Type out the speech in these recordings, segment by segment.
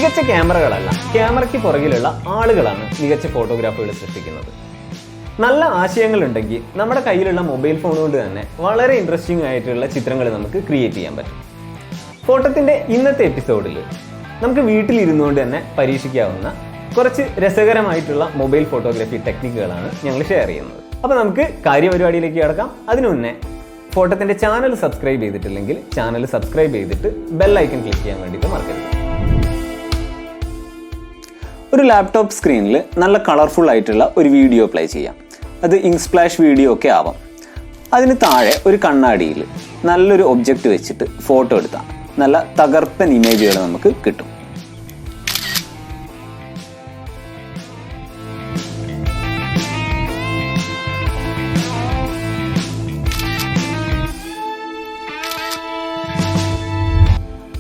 മികച്ച ക്യാമറകളല്ല, ക്യാമറയ്ക്ക് പുറകിലുള്ള ആളുകളാണ് മികച്ച ഫോട്ടോഗ്രാഫുകൾ സൃഷ്ടിക്കുന്നത്. നല്ല ആശയങ്ങളുണ്ടെങ്കിൽ നമ്മുടെ കയ്യിലുള്ള മൊബൈൽ ഫോൺ കൊണ്ട് തന്നെ വളരെ ഇൻട്രസ്റ്റിംഗ് ആയിട്ടുള്ള ചിത്രങ്ങൾ നമുക്ക് ക്രിയേറ്റ് ചെയ്യാൻ പറ്റും. ഫോട്ടോത്തിൻ്റെ ഇന്നത്തെ എപ്പിസോഡിൽ നമുക്ക് വീട്ടിലിരുന്നുകൊണ്ട് തന്നെ പരീക്ഷിക്കാവുന്ന കുറച്ച് രസകരമായിട്ടുള്ള മൊബൈൽ ഫോട്ടോഗ്രാഫി ടെക്നിക്കുകളാണ് ഞങ്ങൾ ഷെയർ ചെയ്യുന്നത്. അപ്പോൾ നമുക്ക് കാര്യപരിപാടിയിലേക്ക് കടക്കാം. അതിനു മുന്നേ ഫോട്ടോത്തിൻ്റെ ചാനൽ സബ്സ്ക്രൈബ് ചെയ്തിട്ടില്ലെങ്കിൽ ചാനൽ സബ്സ്ക്രൈബ് ചെയ്തിട്ട് ബെൽ ഐക്കൺ ക്ലിക്ക് ചെയ്യാൻ വേണ്ടിയിട്ട് മറക്കരുത്. ഒരു ലാപ്ടോപ്പ് സ്ക്രീനിൽ നല്ല കളർഫുൾ ആയിട്ടുള്ള ഒരു വീഡിയോ പ്ലേ ചെയ്യാം. അത് ഇങ്ക് സ്പ്ലാഷ് വീഡിയോ ഒക്കെ ആവാം. അതിന് താഴെ ഒരു കണ്ണാടിയിൽ നല്ലൊരു ഒബ്ജക്റ്റ് വെച്ചിട്ട് ഫോട്ടോ എടുത്താൽ നല്ല തകർപ്പൻ ഇമേജുകൾ നമുക്ക് കിട്ടും.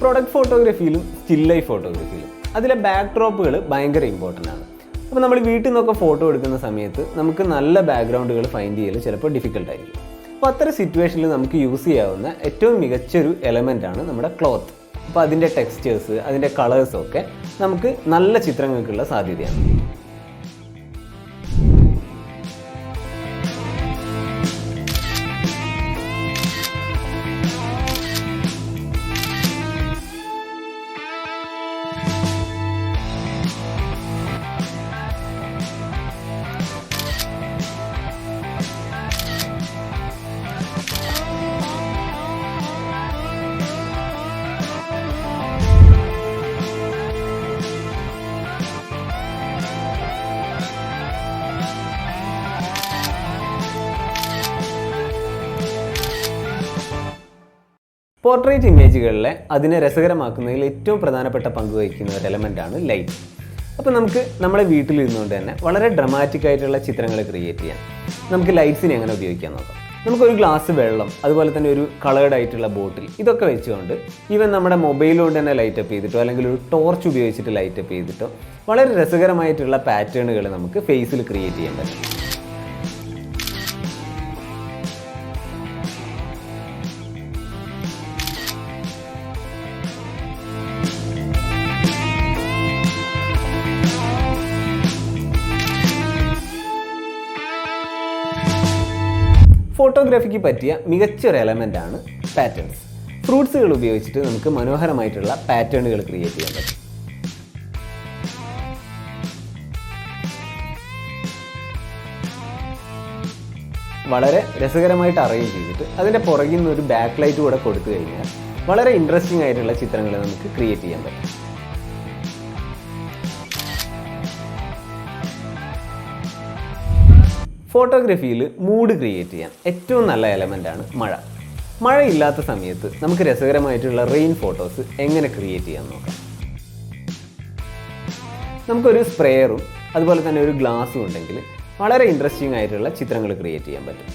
പ്രൊഡക്റ്റ് ഫോട്ടോഗ്രാഫിയിലും സ്റ്റിൽ ലൈഫ് ഫോട്ടോഗ്രാഫിയിലും അതിലെ ബാക്ക് ഡ്രോപ്പുകൾ ഭയങ്കര ഇമ്പോർട്ടൻ്റ് ആണ്. അപ്പോൾ നമ്മൾ വീട്ടിൽ നിന്നൊക്കെ ഫോട്ടോ എടുക്കുന്ന സമയത്ത് നമുക്ക് നല്ല ബാക്ക്ഗ്രൗണ്ടുകൾ ഫൈൻഡ് ചെയ്യൽ ചിലപ്പോൾ ഡിഫിക്കൽട്ടായിരിക്കും. അപ്പോൾ അത്തരം സിറ്റുവേഷനിൽ നമുക്ക് യൂസ് ചെയ്യാവുന്ന ഏറ്റവും മികച്ചൊരു എലമെൻ്റാണ് നമ്മുടെ ക്ലോത്ത്. അപ്പോൾ അതിൻ്റെ ടെക്സ്ചേഴ്സ്, അതിൻ്റെ കളേഴ്സൊക്കെ നമുക്ക് നല്ല ചിത്രങ്ങൾക്കുള്ള സാധ്യതയാണ്. പോർട്രേറ്റ് ഇമേജുകളിലെ അതിനെ രസകരമാക്കുന്നതിൽ ഏറ്റവും പ്രധാനപ്പെട്ട പങ്ക് വഹിക്കുന്ന ഒരു എലമെൻ്റാണ് ലൈറ്റ്. അപ്പോൾ നമുക്ക് നമ്മുടെ വീട്ടിലിരുന്നുകൊണ്ട് തന്നെ വളരെ ഡ്രമാറ്റിക് ആയിട്ടുള്ള ചിത്രങ്ങൾ ക്രിയേറ്റ് ചെയ്യാം. നമുക്ക് ലൈറ്റ്സിനെ എങ്ങനെ ഉപയോഗിക്കാൻ നോക്കാം. നമുക്കൊരു ഗ്ലാസ് വെള്ളം, അതുപോലെ തന്നെ ഒരു കളേർഡ് ആയിട്ടുള്ള ബോട്ടിൽ, ഇതൊക്കെ വെച്ചുകൊണ്ട് ഈവൻ നമ്മുടെ മൊബൈൽ കൊണ്ട് തന്നെ ലൈറ്റപ്പ് ചെയ്തിട്ടോ അല്ലെങ്കിൽ ഒരു ടോർച്ച് ഉപയോഗിച്ചിട്ട് ലൈറ്റപ്പ് ചെയ്തിട്ടോ വളരെ രസകരമായിട്ടുള്ള പാറ്റേണുകൾ നമുക്ക് ഫേസിൽ ക്രിയേറ്റ് ചെയ്യാൻ പറ്റും. ഫോട്ടോഗ്രാഫിക്ക് പറ്റിയ മികച്ചൊരു എലമെൻ്റാണ് പാറ്റേൺസ്. ഫ്രൂട്ട്സുകൾ ഉപയോഗിച്ചിട്ട് നമുക്ക് മനോഹരമായിട്ടുള്ള പാറ്റേണുകൾ ക്രിയേറ്റ് ചെയ്യാൻ പറ്റും. വളരെ രസകരമായിട്ട് അറേഞ്ച് ചെയ്തിട്ട് അതിൻ്റെ പുറകിൽ നിന്ന് ഒരു ബാക്ക് ലൈറ്റ് കൂടെ കൊടുത്തു കഴിഞ്ഞാൽ വളരെ ഇൻട്രസ്റ്റിംഗ് ആയിട്ടുള്ള ചിത്രങ്ങൾ നമുക്ക് ക്രിയേറ്റ് ചെയ്യാൻ പറ്റും. ഫോട്ടോഗ്രാഫിയിൽ മൂഡ് ക്രിയേറ്റ് ചെയ്യാൻ ഏറ്റവും നല്ല എലമെൻ്റാണ് മഴ. മഴയില്ലാത്ത സമയത്ത് നമുക്ക് രസകരമായിട്ടുള്ള റെയിൻ ഫോട്ടോസ് എങ്ങനെ ക്രിയേറ്റ് ചെയ്യാൻ നോക്കാം. നമുക്കൊരു സ്പ്രേയറും അതുപോലെ തന്നെ ഒരു ഗ്ലാസ്സും ഉണ്ടെങ്കിൽ വളരെ ഇൻട്രസ്റ്റിംഗ് ആയിട്ടുള്ള ചിത്രങ്ങൾ ക്രിയേറ്റ് ചെയ്യാൻ പറ്റും.